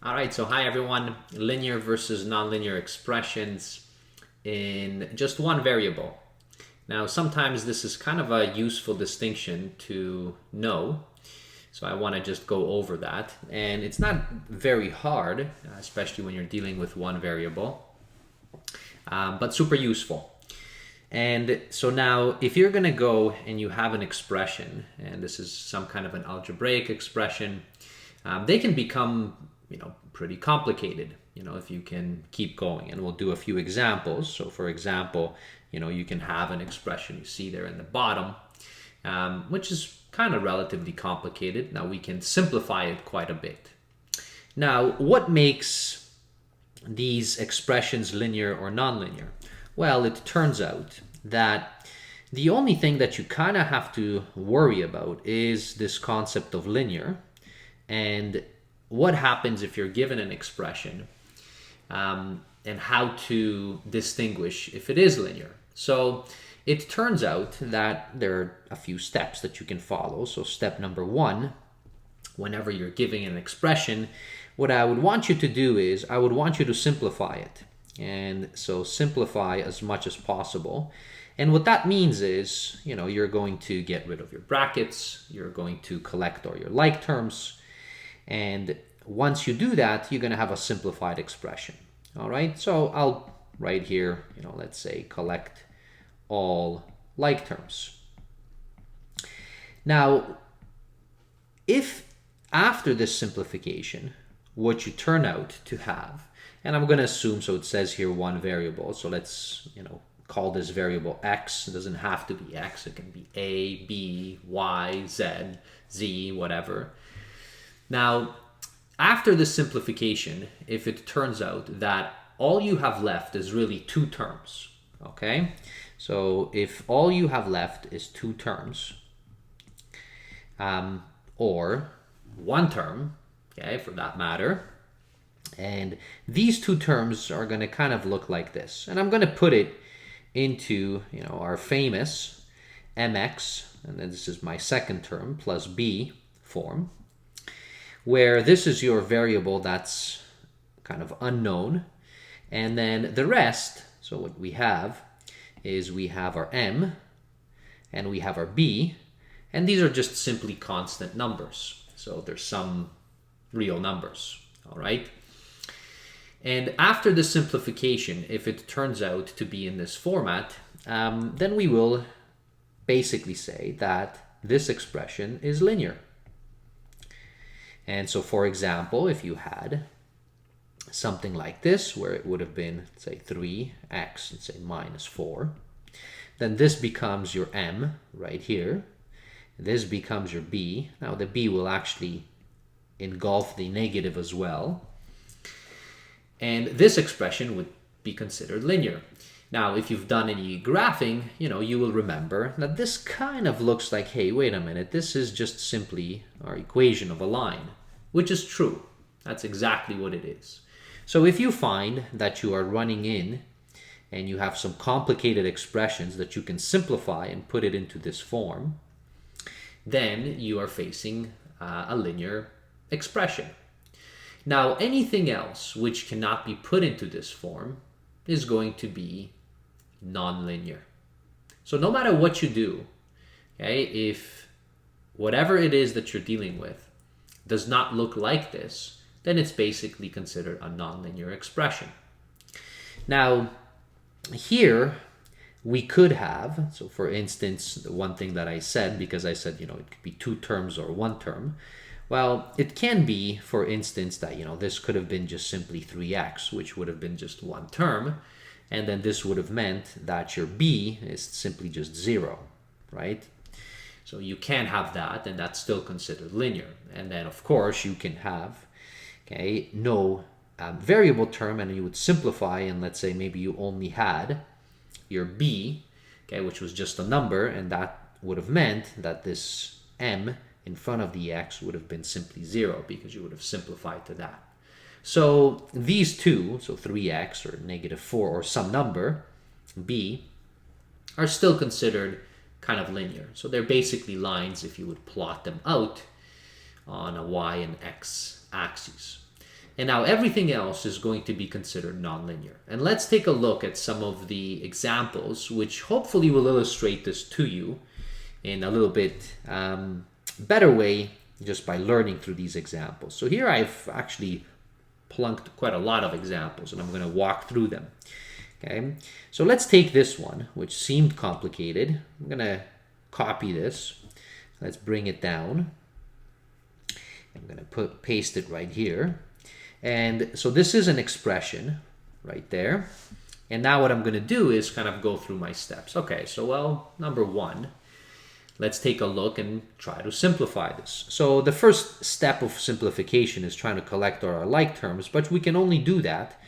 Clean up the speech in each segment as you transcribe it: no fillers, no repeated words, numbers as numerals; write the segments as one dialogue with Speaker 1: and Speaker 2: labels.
Speaker 1: All right, so hi everyone. Linear versus nonlinear expressions in just one variable. Now, sometimes this is kind of a useful distinction to know, so I want to just go over that. And it's not very hard, especially when you're dealing with one variable, but super useful. And so now, if you're going to go and you have an expression, and this is some kind of an algebraic expression, they can become, pretty complicated, if you can keep going. And we'll do a few examples. So for example, you can have an expression you see there in the bottom, which is kind of relatively complicated. Now we can simplify it quite a bit. Now, what makes these expressions linear or nonlinear? Well, it turns out that the only thing that you kind of have to worry about is this concept of linear and what happens if you're given an expression, and how to distinguish if it is linear. So it turns out that there are a few steps that you can follow. So step number one, whenever you're giving an expression, what I would want you to do is I would want you to simplify it. And so simplify as much as possible. And what that means is, you're going to get rid of your brackets, you're going to collect all your like terms, and once you do that, you're going to have a simplified expression. All right, so I'll write here, let's say collect all like terms. Now, if after this simplification, what you turn out to have, and I'm going to assume, so it says here one variable, so let's, call this variable x. It doesn't have to be x, it can be a, b, y, z, z, whatever. Now, after this simplification, if it turns out that all you have left is really two terms, okay? So if all you have left is two terms, or one term, okay, for that matter, and these two terms are going to kind of look like this. And I'm going to put it into, our famous mx, and then this is my second term, plus b form, where this is your variable that's kind of unknown. And then the rest, so what we have is we have our m and we have our b, and these are just simply constant numbers. So there's some real numbers, all right? And after the simplification, if it turns out to be in this format, then we will basically say that this expression is linear. And so, for example, if you had something like this, where it would have been, say, 3x, let's say minus 4, then this becomes your m right here. This becomes your b. Now, the b will actually engulf the negative as well. And this expression would be considered linear. Now, if you've done any graphing, you will remember that this kind of looks like, hey, wait a minute, this is just simply our equation of a line, which is true. That's exactly what it is. So if you find that you are running in and you have some complicated expressions that you can simplify and put it into this form, then you are facing a linear expression. Now, anything else which cannot be put into this form is going to be nonlinear. So no matter what you do, okay, if whatever it is that you're dealing with does not look like this, then it's basically considered a nonlinear expression. Now, here we could have, so for instance, the one thing that I said, because I said, it could be two terms or one term. Well, it can be, for instance, that, this could have been just simply 3x, which would have been just one term. And then this would have meant that your b is simply just 0, right? So you can have that, and that's still considered linear. And then, of course, you can have, okay, no variable term, and you would simplify, and let's say maybe you only had your b, okay, which was just a number, and that would have meant that this m in front of the x would have been simply 0 because you would have simplified to that. So these two, so 3x or negative 4 or some number, b, are still considered kind of linear. So they're basically lines if you would plot them out on a y and x axis. And now everything else is going to be considered nonlinear. And let's take a look at some of the examples, which hopefully will illustrate this to you in a little bit better way just by learning through these examples. So here I've actually plunked quite a lot of examples, and I'm going to walk through them. Okay, so let's take this one, which seemed complicated. I'm going to copy this. Let's bring it down. I'm going to paste it right here. And so this is an expression right there. And now what I'm going to do is kind of go through my steps. Okay, so well, number one, let's take a look and try to simplify this. So the first step of simplification is trying to collect our like terms, but we can only do that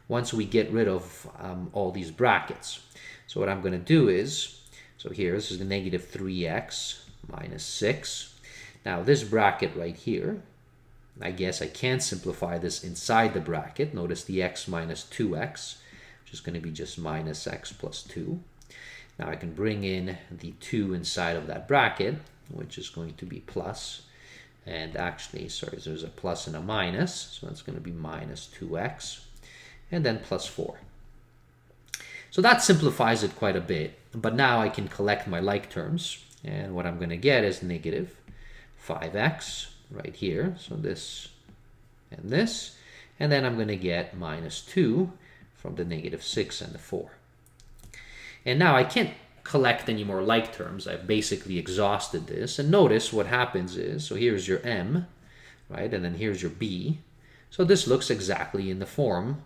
Speaker 1: once we get rid of all these brackets. So what I'm going to do is, so here, this is the negative 3x minus 6. Now this bracket right here, I guess I can simplify this inside the bracket. Notice the x minus 2x, which is going to be just minus x plus 2. Now I can bring in the 2 inside of that bracket, which is going to be plus. And actually, sorry, there's a plus and a minus, so that's going to be minus 2x. And then plus 4. So that simplifies it quite a bit. But now I can collect my like terms. And what I'm going to get is negative 5x right here. So this and this. And then I'm going to get minus 2 from the negative 6 and the 4. And now I can't collect any more like terms. I've basically exhausted this. And notice what happens is, so here's your m, right? And then here's your b. So this looks exactly in the form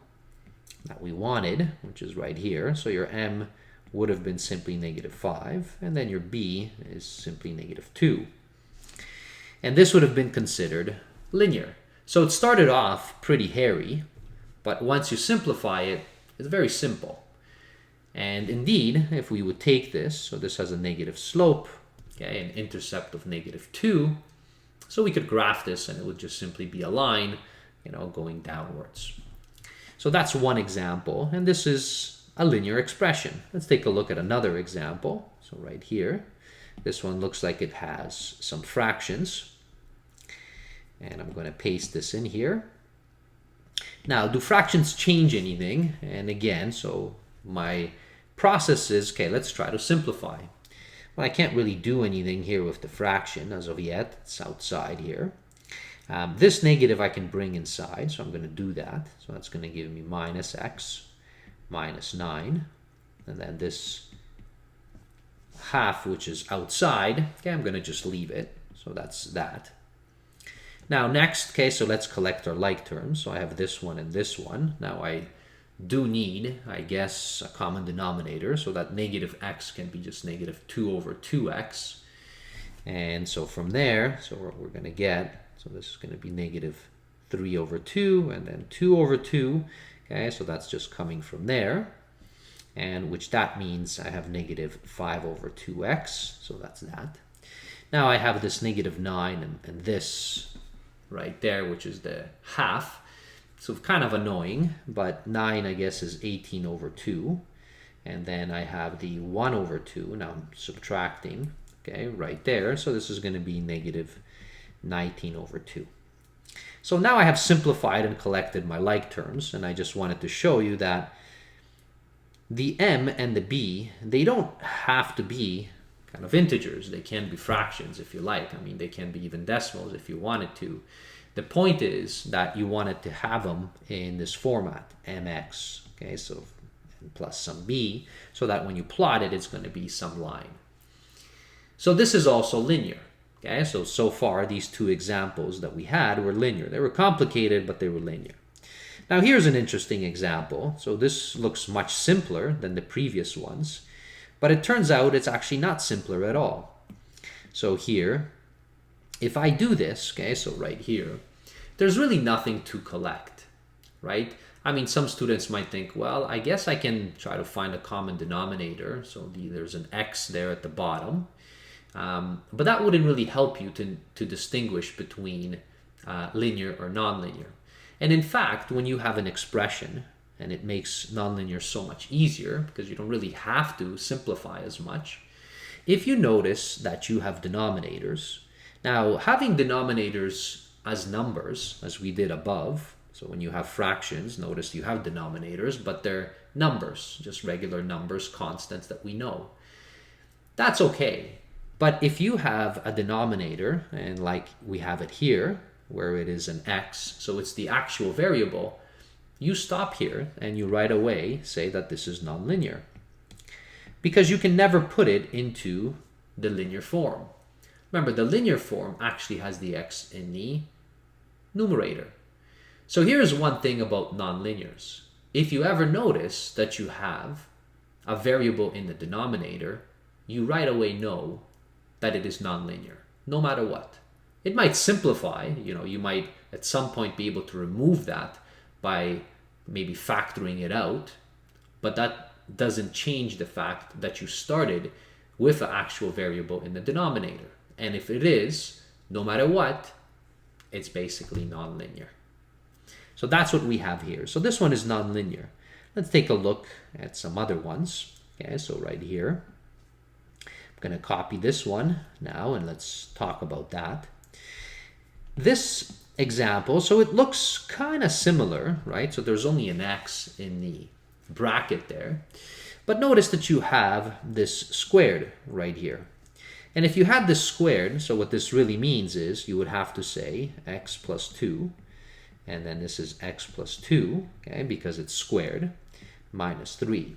Speaker 1: that we wanted, which is right here. So your m would have been simply negative 5, and then your b is simply negative 2. And this would have been considered linear. So it started off pretty hairy, but once you simplify it, it's very simple. And indeed, if we would take this, so this has a negative slope, okay, an intercept of negative 2, so we could graph this and it would just simply be a line, going downwards. So that's one example, and this is a linear expression. Let's take a look at another example. So right here, this one looks like it has some fractions. And I'm going to paste this in here. Now, do fractions change anything? And again, so my process is, okay, let's try to simplify. Well, I can't really do anything here with the fraction as of yet. It's outside here. This negative I can bring inside, so I'm going to do that. So that's going to give me minus x minus 9. And then this half, which is outside, okay, I'm going to just leave it. So that's that. Now next, okay, so let's collect our like terms. So I have this one and this one. Now I do need, I guess, a common denominator. So that negative x can be just negative 2 over 2x. And so from there, so what we're going to get, so this is going to be negative 3 over 2 and then 2 over 2. Okay, so that's just coming from there. And which that means I have negative 5 over 2x. So that's that. Now I have this negative 9 and this right there, which is the half. So kind of annoying, but 9, I guess, is 18 over 2. And then I have the 1 over 2. Now I'm subtracting, okay, right there. So this is going to be negative 19 over 2. So now I have simplified and collected my like terms, and I just wanted to show you that the m and the b, they don't have to be kind of integers. They can be fractions if you like. I mean, they can be even decimals if you wanted to. The point is that you wanted to have them in this format, mx, okay, so plus some b, so that when you plot it, it's going to be some line. So this is also linear. Okay, so far these two examples that we had were linear. They were complicated, but they were linear. Now here's an interesting example. So this looks much simpler than the previous ones, but it turns out it's actually not simpler at all. So here, if I do this, okay, so right here, there's really nothing to collect, right? I mean, some students might think, well, I guess I can try to find a common denominator. So there's an x there at the bottom. But that wouldn't really help you to distinguish between linear or nonlinear. And in fact, when you have an expression, and it makes nonlinear so much easier because you don't really have to simplify as much, if you notice that you have denominators, now having denominators as numbers, as we did above, So when you have fractions, notice you have denominators, but they're numbers, just regular numbers, constants that we know. That's okay. But if you have a denominator, and like we have it here, where it is an x, so it's the actual variable, you stop here and you right away say that this is nonlinear. Because you can never put it into the linear form. Remember, the linear form actually has the x in the numerator. So here's one thing about nonlinears. If you ever notice that you have a variable in the denominator, you right away know that it is nonlinear, no matter what. It might simplify, you might at some point be able to remove that by maybe factoring it out, but that doesn't change the fact that you started with an actual variable in the denominator. And if it is, no matter what, it's basically nonlinear. So that's what we have here. So this one is nonlinear. Let's take a look at some other ones. Okay, so right here, I'm going to copy this one now, and let's talk about that. This example, so it looks kind of similar, right? So there's only an x in the bracket there. But notice that you have this squared right here. And if you had this squared, so what this really means is you would have to say x plus 2, and then this is x plus 2, okay, because it's squared, minus 3.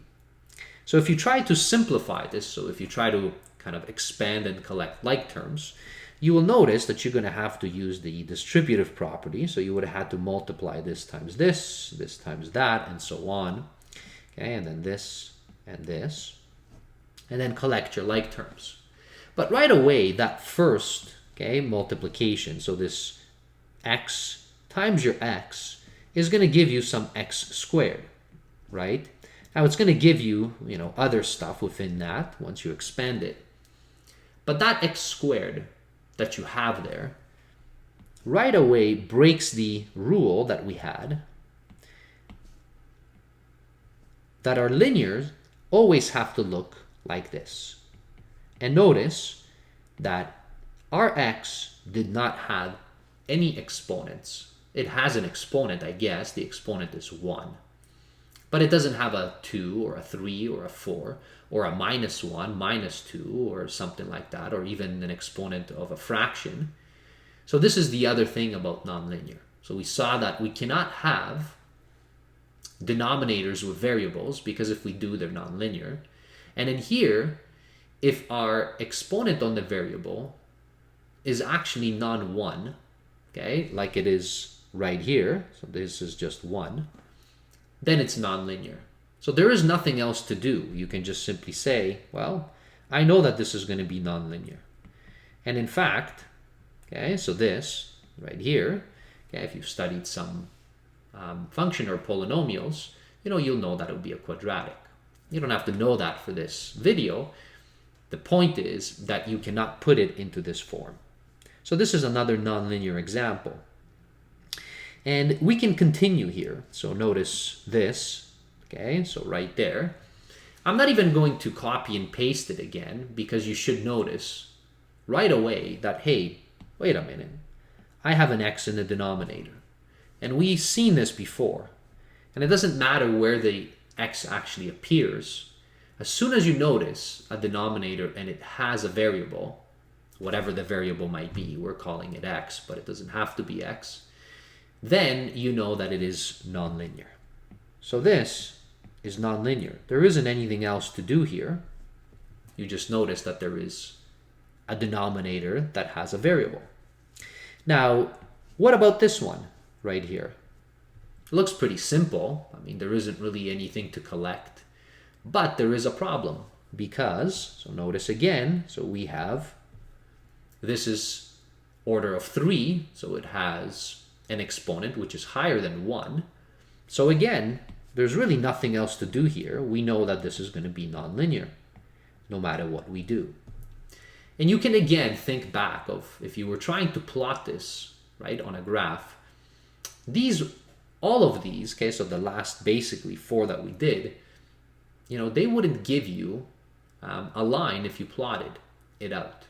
Speaker 1: So if you try to simplify this, so if you try to kind of expand and collect like terms, you will notice that you're going to have to use the distributive property. So you would have had to multiply this times this times that, and so on. Okay, and then this, and then collect your like terms. But right away, that first, okay, multiplication, so this x times your x is going to give you some x squared, right? Now it's going to give you, other stuff within that once you expand it. But that x squared that you have there right away breaks the rule that we had that our linears always have to look like this. And notice that our x did not have any exponents. It has an exponent, I guess. The exponent is 1. But it doesn't have a 2 or a 3 or a 4 or a minus 1, minus 2 or something like that, or even an exponent of a fraction. So this is the other thing about nonlinear. So we saw that we cannot have denominators with variables, because if we do, they're nonlinear. And in here, if our exponent on the variable is actually non-1, okay, like it is right here, so this is just 1, then it's nonlinear. So there is nothing else to do. You can just simply say, well, I know that this is going to be nonlinear. And in fact, okay, so this right here, okay, if you've studied some function or polynomials, you'll know that it would be a quadratic. You don't have to know that for this video. The point is that you cannot put it into this form. So this is another nonlinear example. And we can continue here. So notice this, okay, so right there. I'm not even going to copy and paste it again, because you should notice right away that, hey, wait a minute, I have an x in the denominator. And we've seen this before. And it doesn't matter where the x actually appears. As soon as you notice a denominator and it has a variable, whatever the variable might be, we're calling it x, but it doesn't have to be x, then you know that it is nonlinear. So this is nonlinear. There isn't anything else to do here. You just notice that there is a denominator that has a variable. Now, what about this one right here? It looks pretty simple. I mean, there isn't really anything to collect, but there is a problem because, so notice again, so we have, this is order of 3, so it has an exponent which is higher than 1. So again, there's really nothing else to do here. We know that this is going to be nonlinear no matter what we do. And you can again think back of if you were trying to plot this, right, on a graph. All of these, okay, so the last basically 4 that we did, they wouldn't give you a line if you plotted it out.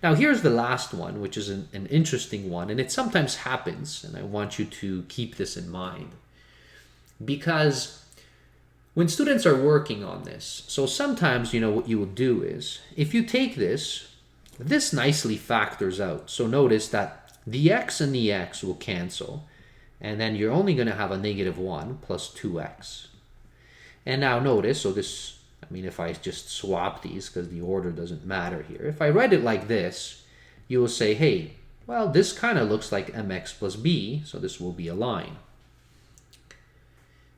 Speaker 1: Now here's the last one, which is an interesting one, and it sometimes happens, and I want you to keep this in mind. Because when students are working on this, so sometimes, what you will do is, if you take this nicely factors out. So notice that the x and the x will cancel, and then you're only going to have a -1 plus 2x. And now notice, so this, if I just swap these, because the order doesn't matter here, if I write it like this, you will say, hey, well, this kind of looks like mx plus b, so this will be a line.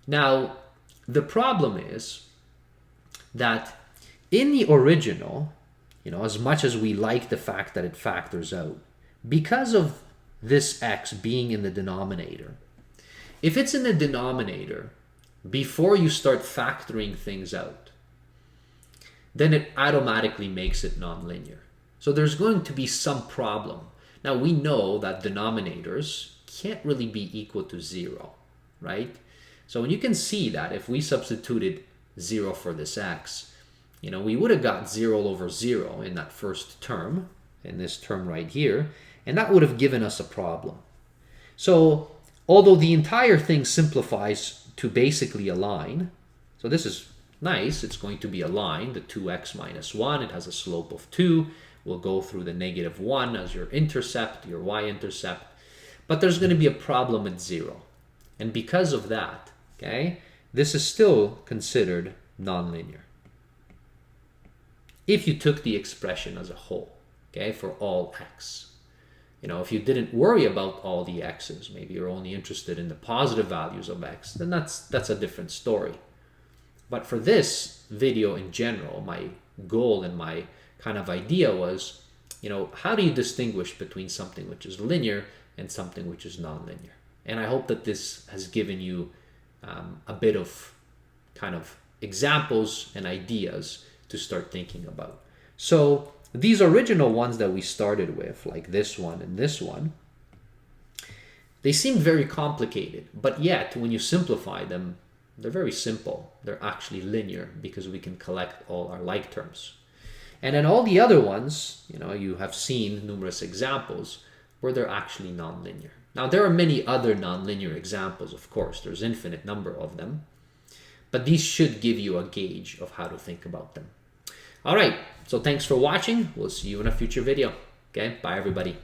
Speaker 1: Now, the problem is that in the original, as much as we like the fact that it factors out, because of this x being in the denominator, if it's in the denominator before you start factoring things out, then it automatically makes it nonlinear. So there's going to be some problem. Now we know that denominators can't really be equal to 0, right? So when you can see that if we substituted 0 for this x, we would have got 0 over 0 in that first term, in this term right here, and that would have given us a problem. So although the entire thing simplifies to basically a line, so this is nice, it's going to be a line, the 2x minus 1, it has a slope of 2, we'll go through the -1 as your intercept, your y-intercept, but there's going to be a problem at 0. And because of that, okay, this is still considered nonlinear if you took the expression as a whole, okay, for all x. If you didn't worry about all the x's, maybe you're only interested in the positive values of x, then that's a different story. But for this video in general, my goal and my kind of idea was, how do you distinguish between something which is linear and something which is nonlinear? And I hope that this has given you a bit of kind of examples and ideas to start thinking about. So these original ones that we started with, like this one and this one, they seem very complicated, but yet when you simplify them, they're very simple. They're actually linear because we can collect all our like terms. And then all the other ones, you have seen numerous examples where they're actually nonlinear. Now, there are many other nonlinear examples, of course. There's infinite number of them. But these should give you a gauge of how to think about them. All right, so thanks for watching. We'll see you in a future video. Okay, bye everybody.